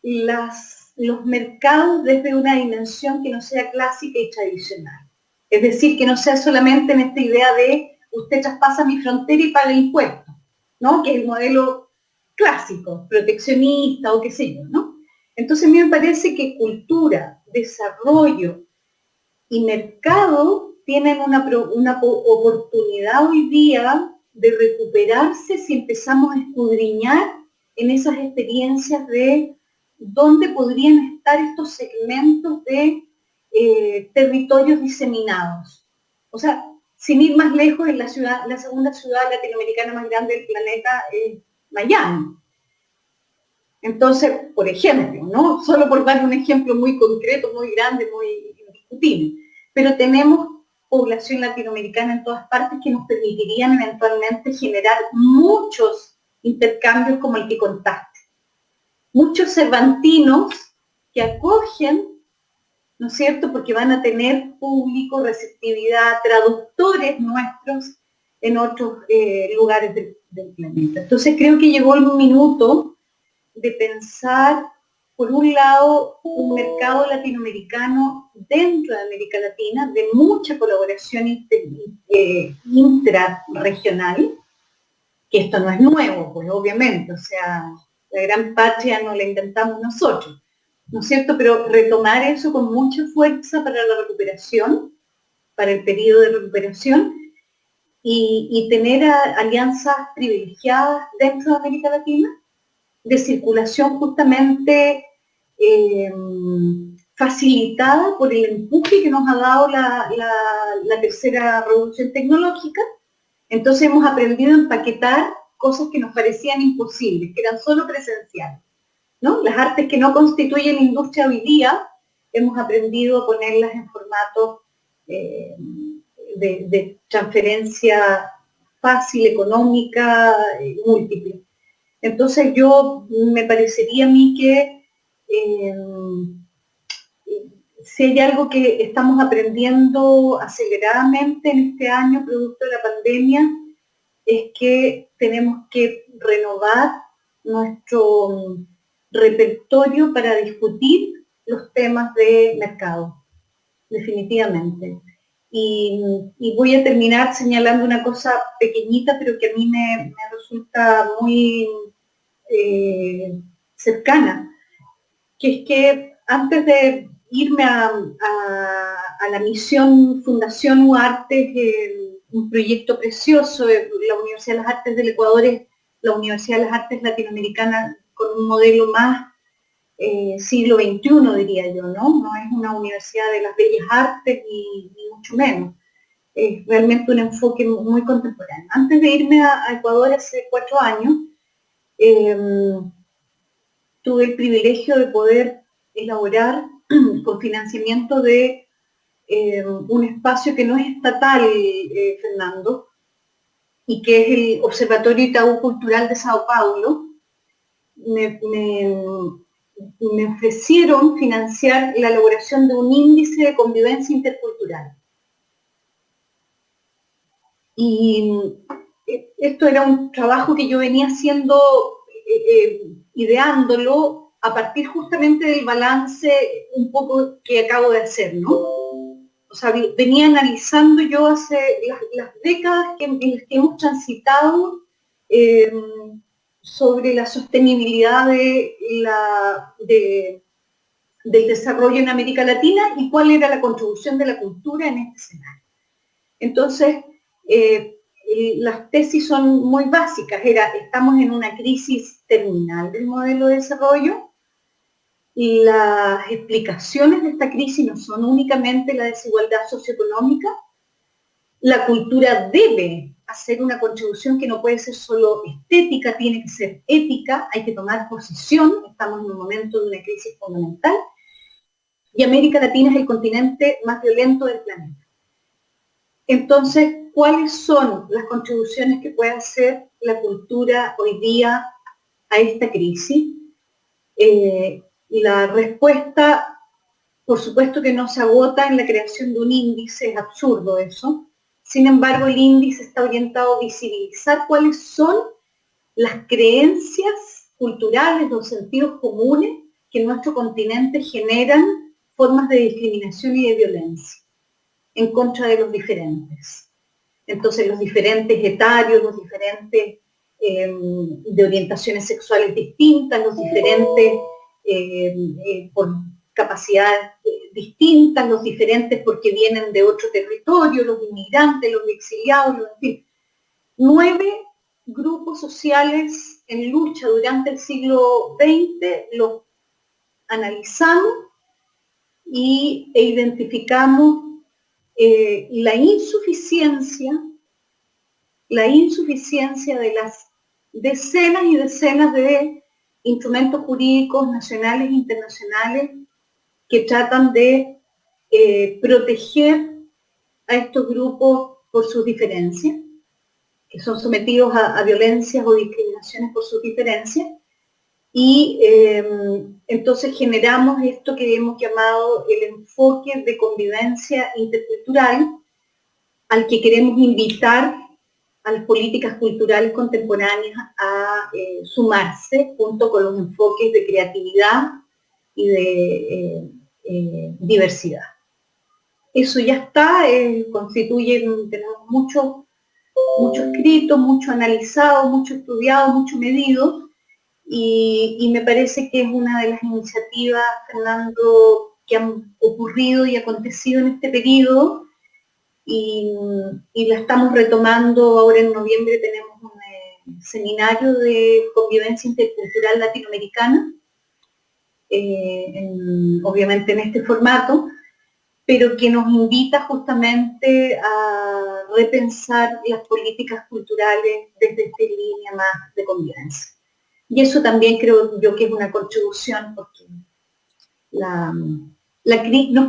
los mercados desde una dimensión que no sea clásica y tradicional. Es decir, que no sea solamente en esta idea de usted traspasa mi frontera y paga impuestos, ¿no? Que es el modelo clásico, proteccionista o qué sé yo, ¿no? Entonces a mí me parece que cultura, desarrollo y mercado tienen una oportunidad hoy día de recuperarse si empezamos a escudriñar en esas experiencias de dónde podrían estar estos segmentos de territorios diseminados. O sea, sin ir más lejos, en la segunda ciudad latinoamericana más grande del planeta es Miami. Entonces, por ejemplo, ¿no? Solo por dar un ejemplo muy concreto, muy grande, muy indiscutible, pero tenemos población latinoamericana en todas partes que nos permitirían eventualmente generar muchos intercambios como el que contaste. Muchos cervantinos que acogen, ¿no es cierto?, porque van a tener público, receptividad, traductores nuestros en otros lugares del planeta. Entonces creo que llegó el minuto de pensar, por un lado, un mercado latinoamericano dentro de América Latina, de mucha colaboración intrarregional, que esto no es nuevo, pues obviamente, o sea, la gran patria no la inventamos nosotros, ¿no es cierto? Pero retomar eso con mucha fuerza para la recuperación, para el periodo de recuperación, y tener alianzas privilegiadas dentro de América Latina, de circulación justamente facilitada por el empuje que nos ha dado la tercera revolución tecnológica. Entonces hemos aprendido a empaquetar cosas que nos parecían imposibles, que eran solo presenciales, ¿no? Las artes que no constituyen industria hoy día, hemos aprendido a ponerlas en formato de transferencia fácil, económica, múltiple. Entonces me parecería a mí que si hay algo que estamos aprendiendo aceleradamente en este año, producto de la pandemia, es que tenemos que renovar nuestro repertorio para discutir los temas de mercado, definitivamente. Y voy a terminar señalando una cosa pequeñita, pero que a mí me resulta muy cercana, que es que antes de irme a la misión Fundación UARTES, un proyecto precioso, la Universidad de las Artes del Ecuador es la Universidad de las Artes Latinoamericanas con un modelo más siglo XXI, diría yo, ¿no? No es una universidad de las bellas artes ni mucho menos. Es realmente un enfoque muy contemporáneo. Antes de irme a Ecuador hace 4 años, tuve el privilegio de poder elaborar con financiamiento de un espacio que no es estatal, Fernando, y que es el Observatorio Itaú Cultural de Sao Paulo. Me ofrecieron financiar la elaboración de un índice de convivencia intercultural. Y esto era un trabajo que yo venía haciendo, ideándolo a partir justamente del balance un poco que acabo de hacer, ¿no? O sea, venía analizando yo hace las décadas en las que hemos transitado sobre la sostenibilidad del desarrollo en América Latina y cuál era la contribución de la cultura en este escenario. Entonces, las tesis son muy básicas. Estamos en una crisis terminal del modelo de desarrollo y las explicaciones de esta crisis no son únicamente la desigualdad socioeconómica. La cultura debe hacer una contribución que no puede ser solo estética, tiene que ser ética, hay que tomar posición, estamos en un momento de una crisis fundamental, y América Latina es el continente más violento del planeta. Entonces, ¿cuáles son las contribuciones que puede hacer la cultura hoy día a esta crisis? La respuesta, por supuesto que no se agota en la creación de un índice, es absurdo eso. Sin embargo, el índice está orientado a visibilizar cuáles son las creencias culturales, los sentidos comunes que en nuestro continente generan formas de discriminación y de violencia en contra de los diferentes. Entonces, los diferentes etarios, los diferentes de orientaciones sexuales distintas, los diferentes por capacidades distintas, los diferentes porque vienen de otro territorio, los inmigrantes, los exiliados, en fin. 9 grupos sociales en lucha durante el siglo XX, los analizamos e identificamos la insuficiencia de las decenas y decenas de instrumentos jurídicos nacionales e internacionales que tratan de proteger a estos grupos por sus diferencias, que son sometidos a violencias o discriminaciones por sus diferencias, y entonces generamos esto que hemos llamado el enfoque de convivencia intercultural, al que queremos invitar a las políticas culturales contemporáneas a sumarse, junto con los enfoques de creatividad y de diversidad. Eso ya está, tenemos mucho escrito, mucho analizado, mucho estudiado, mucho medido, y me parece que es una de las iniciativas, Fernando, que han ocurrido y acontecido en este periodo, y la estamos retomando. Ahora en noviembre tenemos un seminario de convivencia intercultural latinoamericana, obviamente en este formato, pero que nos invita justamente a repensar las políticas culturales desde esta línea más de convivencia. Y eso también creo yo que es una contribución, porque nos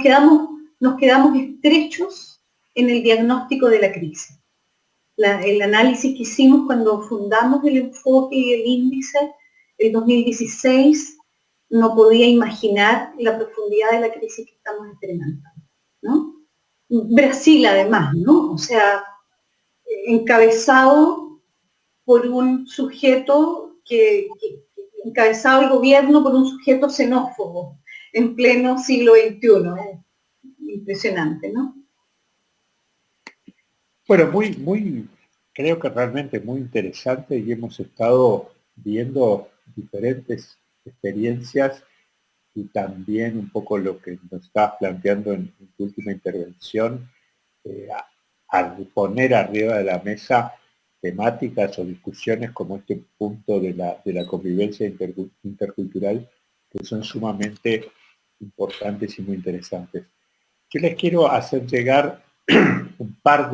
quedamos estrechos en el diagnóstico de la crisis. El análisis que hicimos cuando fundamos el enfoque y el índice, el 2016, no podía imaginar la profundidad de la crisis que estamos experimentando, ¿no? Brasil además, ¿no? O sea, encabezado por un sujeto encabezado el gobierno por un sujeto xenófobo en pleno siglo XXI. Impresionante, ¿no? Bueno, creo que realmente muy interesante, y hemos estado viendo diferentes experiencias y también un poco lo que nos estabas planteando en tu última intervención, al poner arriba de la mesa temáticas o discusiones como este punto de la convivencia intercultural, que son sumamente importantes y muy interesantes. Yo les quiero hacer llegar un par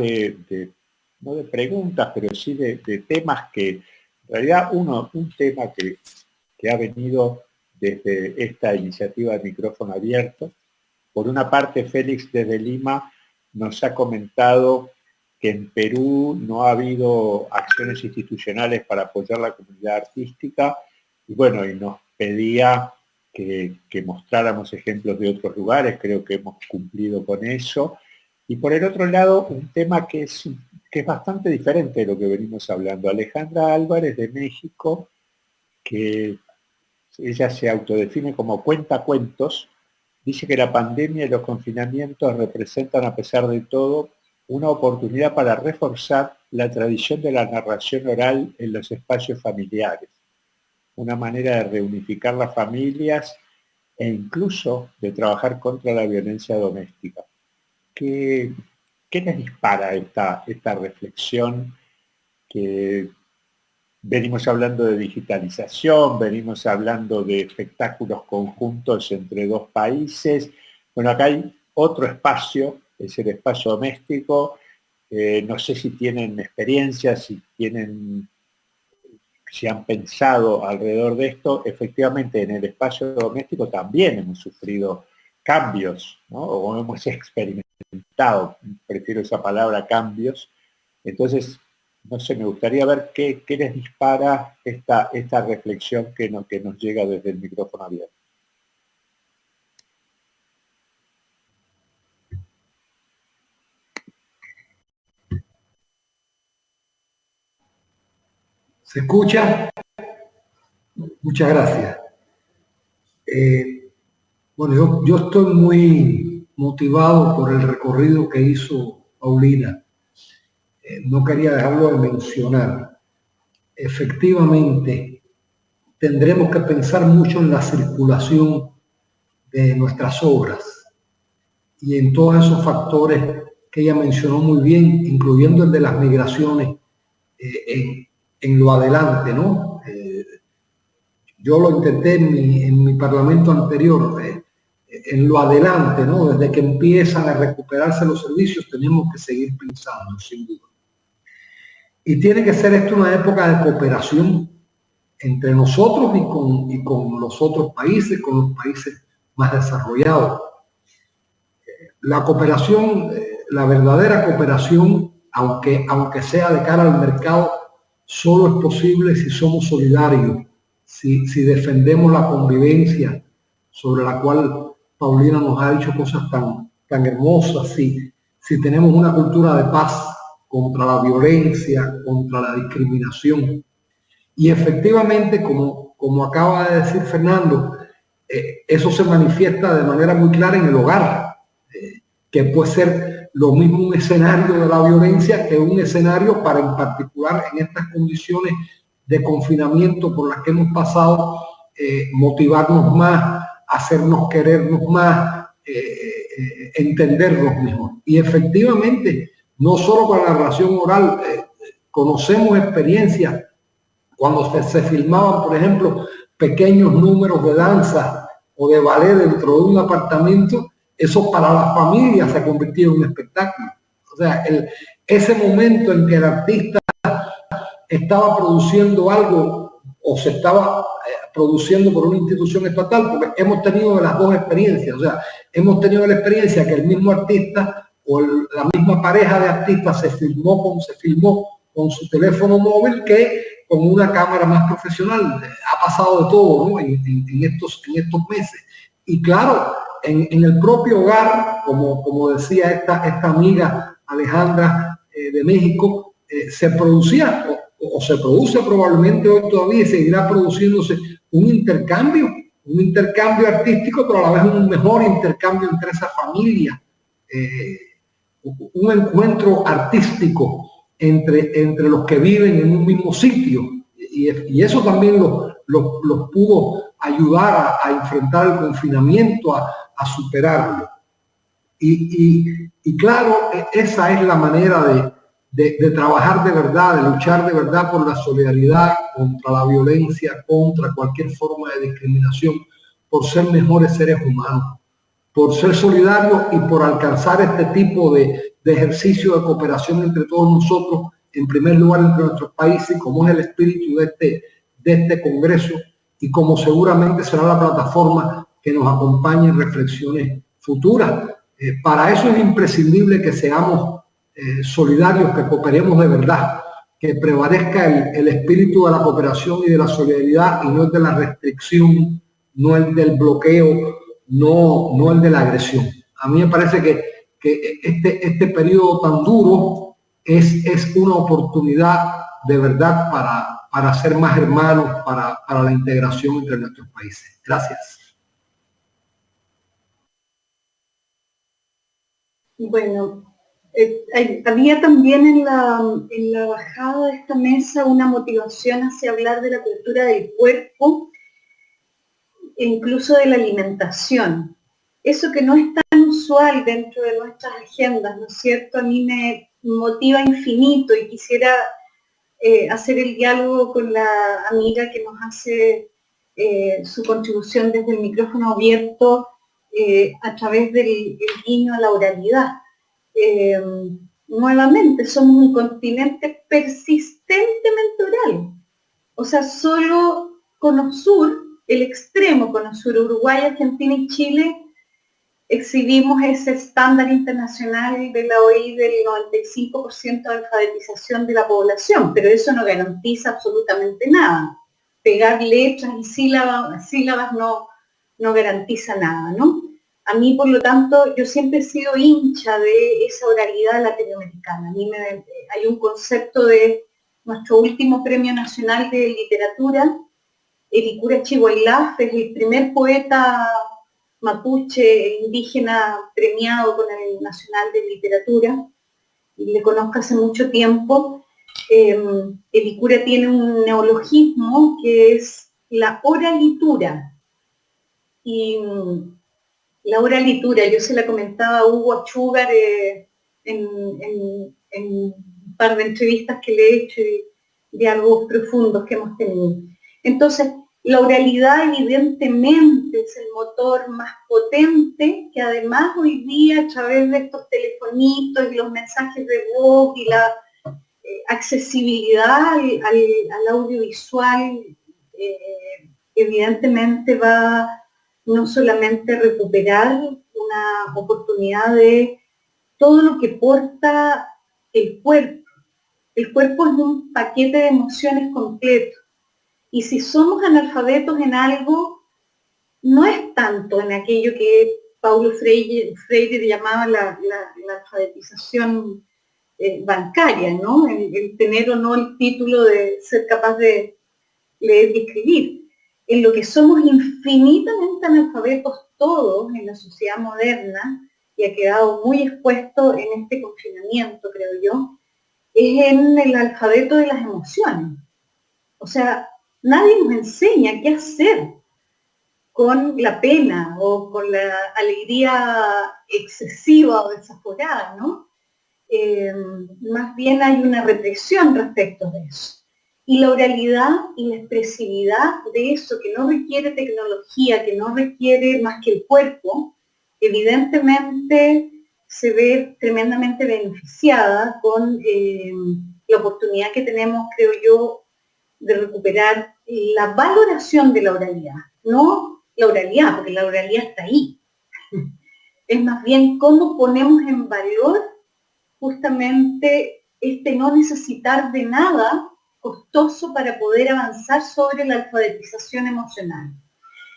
no de preguntas, pero sí de temas que En realidad, un tema que ha venido desde esta iniciativa de micrófono abierto. Por una parte, Félix desde Lima nos ha comentado que en Perú no ha habido acciones institucionales para apoyar la comunidad artística, y bueno, y nos pedía que mostráramos ejemplos de otros lugares. Creo que hemos cumplido con eso. Y por el otro lado, un tema que es bastante diferente de lo que venimos hablando. Alejandra Álvarez de México, que ella se autodefine como cuentacuentos, dice que la pandemia y los confinamientos representan, a pesar de todo, una oportunidad para reforzar la tradición de la narración oral en los espacios familiares, una manera de reunificar las familias e incluso de trabajar contra la violencia doméstica. ¿Qué les dispara esta reflexión? Que venimos hablando de digitalización, venimos hablando de espectáculos conjuntos entre dos países. Bueno, acá hay otro espacio, es el espacio doméstico. No sé si tienen experiencia, si han pensado alrededor de esto. Efectivamente, en el espacio doméstico también hemos sufrido cambios, ¿no? O hemos experimentado, prefiero esa palabra, cambios. Entonces, no sé, me gustaría ver qué les dispara esta reflexión que nos llega desde el micrófono abierto. ¿Se escucha? Muchas gracias. Bueno, yo estoy muy motivado por el recorrido que hizo Paulina. No quería dejarlo de mencionar. Efectivamente, tendremos que pensar mucho en la circulación de nuestras obras y en todos esos factores que ella mencionó muy bien, incluyendo el de las migraciones en lo adelante, ¿no? Yo lo intenté en mi parlamento anterior, en lo adelante, ¿no? Desde que empiezan a recuperarse los servicios, tenemos que seguir pensando, sin duda. Y tiene que ser esto una época de cooperación entre nosotros y con los otros países, con los países más desarrollados. La cooperación, la verdadera cooperación, aunque sea de cara al mercado, solo es posible si somos solidarios, si defendemos la convivencia, sobre la cual Paulina nos ha dicho cosas tan hermosas, si tenemos una cultura de paz contra la violencia, contra la discriminación. Y efectivamente, como acaba de decir Fernando, eso se manifiesta de manera muy clara en el hogar, que puede ser lo mismo un escenario de la violencia que un escenario para, en particular, en estas condiciones de confinamiento por las que hemos pasado, motivarnos más, hacernos querernos más, entendernos mejor. Y efectivamente, no solo con la narración oral, conocemos experiencias cuando se filmaban, por ejemplo, pequeños números de danza o de ballet dentro de un apartamento. Eso para la familia se convirtió en un espectáculo. O sea, ese momento en que el artista estaba produciendo algo o se estaba produciendo por una institución estatal, porque hemos tenido las dos experiencias. O sea, hemos tenido la experiencia que el mismo artista o la misma pareja de artistas se filmó con su teléfono móvil que con una cámara más profesional. Ha pasado de todo, ¿no? en estos meses. Y claro, en el propio hogar, como decía esta amiga Alejandra de México, se producía o se produce probablemente hoy todavía y seguirá produciéndose un intercambio artístico, pero a la vez un mejor intercambio entre esa familia, un encuentro artístico entre los que viven en un mismo sitio, y eso también los pudo ayudar a enfrentar el confinamiento, a superarlo. Y claro, esa es la manera de trabajar de verdad, de luchar de verdad por la solidaridad, contra la violencia, contra cualquier forma de discriminación, por ser mejores seres humanos, por ser solidarios y por alcanzar este tipo de ejercicio de cooperación entre todos nosotros en primer lugar entre nuestros países, como es el espíritu de este Congreso y como seguramente será la plataforma que nos acompañe en reflexiones futuras. Para eso es imprescindible que seamos solidarios, que cooperemos de verdad, que prevalezca el espíritu de la cooperación y de la solidaridad y no el de la restricción, no el del bloqueo, no el de la agresión. A mí me parece que este periodo tan duro es una oportunidad de verdad para ser más hermanos, para la integración entre nuestros países. Gracias. Bueno, había también en la bajada de esta mesa una motivación hacia hablar de la cultura del cuerpo e incluso de la alimentación. Eso que no es tan usual dentro de nuestras agendas, ¿no es cierto? A mí me motiva infinito y quisiera hacer el diálogo con la amiga que nos hace su contribución desde el micrófono abierto a través del guiño a la oralidad. Nuevamente, somos un continente persistentemente oral. O sea, solo Cono Sur, el extremo Cono Sur, Uruguay, Argentina y Chile, exhibimos ese estándar internacional de la OI del 95% de alfabetización de la población, pero eso no garantiza absolutamente nada. Pegar letras y sílabas no garantiza nada, ¿no? A mí, por lo tanto, yo siempre he sido hincha de esa oralidad latinoamericana. Hay un concepto de nuestro último Premio Nacional de Literatura, Ericura Chihuaylaf, es el primer poeta mapuche indígena premiado con el Nacional de Literatura, y le conozco hace mucho tiempo. Ericura tiene un neologismo que es la oralitura, y la oralitura, yo se la comentaba a Hugo Achúgar en un par de entrevistas que le he hecho y diálogos profundos que hemos tenido. Entonces, la oralidad evidentemente es el motor más potente, que además hoy día a través de estos telefonitos y los mensajes de voz y la accesibilidad al audiovisual, evidentemente va no solamente recuperar una oportunidad de todo lo que porta el cuerpo. El cuerpo es un paquete de emociones completo. Y si somos analfabetos en algo, no es tanto en aquello que Paulo Freire llamaba la alfabetización bancaria, ¿no? El tener o no el título de ser capaz de leer y escribir. En lo que somos infinitamente analfabetos todos en la sociedad moderna, y ha quedado muy expuesto en este confinamiento, creo yo, es en el alfabeto de las emociones. O sea, nadie nos enseña qué hacer con la pena o con la alegría excesiva o desaforada, ¿no? Más bien hay una represión respecto de eso. Y la oralidad y la expresividad de eso que no requiere tecnología, que no requiere más que el cuerpo, evidentemente se ve tremendamente beneficiada con la oportunidad que tenemos, creo yo, de recuperar la valoración de la oralidad, no la oralidad, porque la oralidad está ahí. Es más bien cómo ponemos en valor justamente este no necesitar de nada costoso para poder avanzar sobre la alfabetización emocional.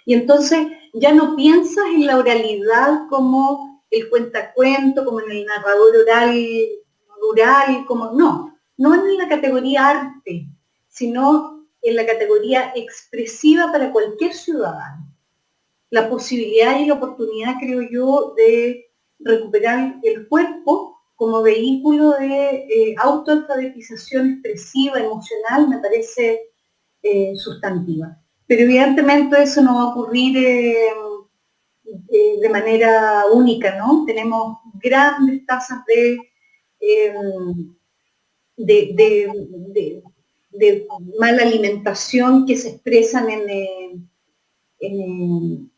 Y entonces ya no piensas en la oralidad como el cuentacuento, como en el narrador oral, como no en la categoría arte, sino en la categoría expresiva para cualquier ciudadano. La posibilidad y la oportunidad, creo yo, de recuperar el cuerpo como vehículo de autoalfabetización expresiva, emocional, me parece sustantiva. Pero evidentemente eso no va a ocurrir de manera única, ¿no? Tenemos grandes tasas de mala alimentación que se expresan en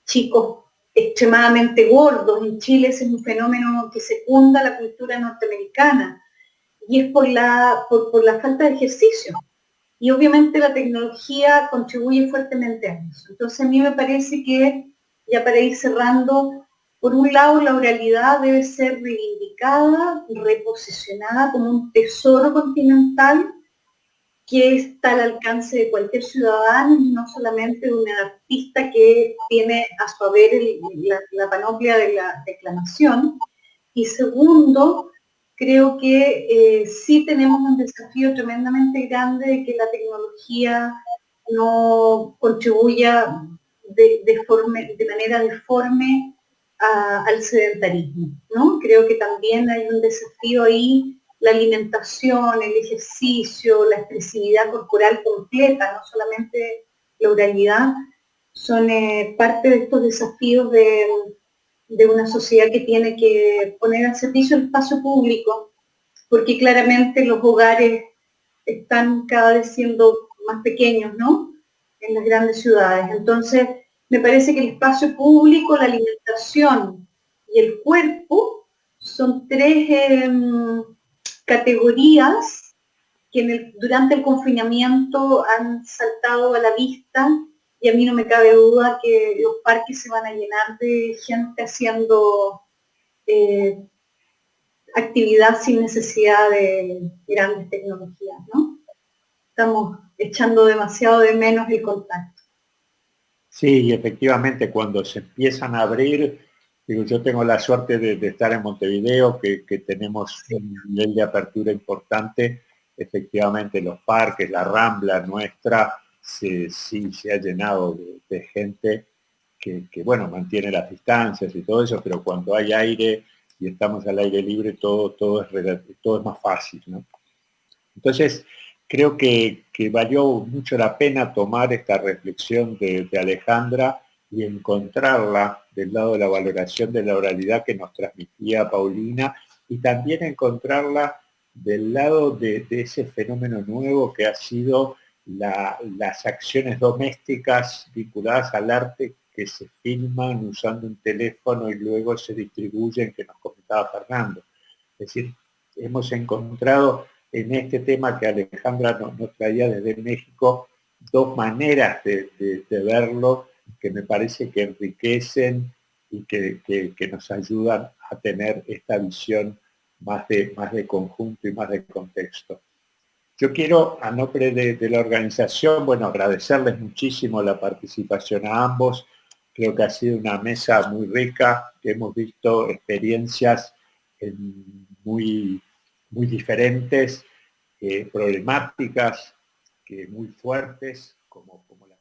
chicos extremadamente gordos. En Chile ese es un fenómeno que secunda la cultura norteamericana. y es por la falta de ejercicio. Y obviamente la tecnología contribuye fuertemente a eso. Entonces a mí me parece que, ya para ir cerrando, por un lado la oralidad debe ser reivindicada, reposicionada como un tesoro continental que está al alcance de cualquier ciudadano y no solamente de un artista que tiene a su haber la panoplia de la declamación. Y segundo, creo que sí tenemos un desafío tremendamente grande de que la tecnología no contribuya de manera deforme al sedentarismo, ¿no? Creo que también hay un desafío ahí, la alimentación, el ejercicio, la expresividad corporal completa, no solamente la oralidad, son parte de estos desafíos de una sociedad que tiene que poner al servicio el espacio público, porque claramente los hogares están cada vez siendo más pequeños, ¿no? En las grandes ciudades. Entonces, me parece que el espacio público, la alimentación y el cuerpo son tres categorías que durante el confinamiento han saltado a la vista y a mí no me cabe duda que los parques se van a llenar de gente haciendo actividad sin necesidad de grandes tecnologías, ¿no? Estamos echando demasiado de menos el contacto. Sí, y efectivamente cuando se empiezan a abrir, digo, yo tengo la suerte de estar en Montevideo, que tenemos un nivel de apertura importante, efectivamente los parques, la Rambla nuestra, sí se ha llenado de gente que, bueno, mantiene las distancias y todo eso, pero cuando hay aire y estamos al aire libre, todo es más fácil, ¿no? Entonces, creo que valió mucho la pena tomar esta reflexión de Alejandra y encontrarla del lado de la valoración de la oralidad que nos transmitía Paulina y también encontrarla del lado de ese fenómeno nuevo que ha sido las acciones domésticas vinculadas al arte que se filman usando un teléfono y luego se distribuyen, que nos comentaba Fernando. Es decir, hemos encontrado en este tema que Alejandra nos traía desde México dos maneras de verlo que me parece que enriquecen y que nos ayudan a tener esta visión más de conjunto y más de contexto. Yo quiero, a nombre de la organización, bueno, agradecerles muchísimo la participación a ambos. Creo que ha sido una mesa muy rica, que hemos visto experiencias muy diferentes, problemáticas, muy fuertes, como la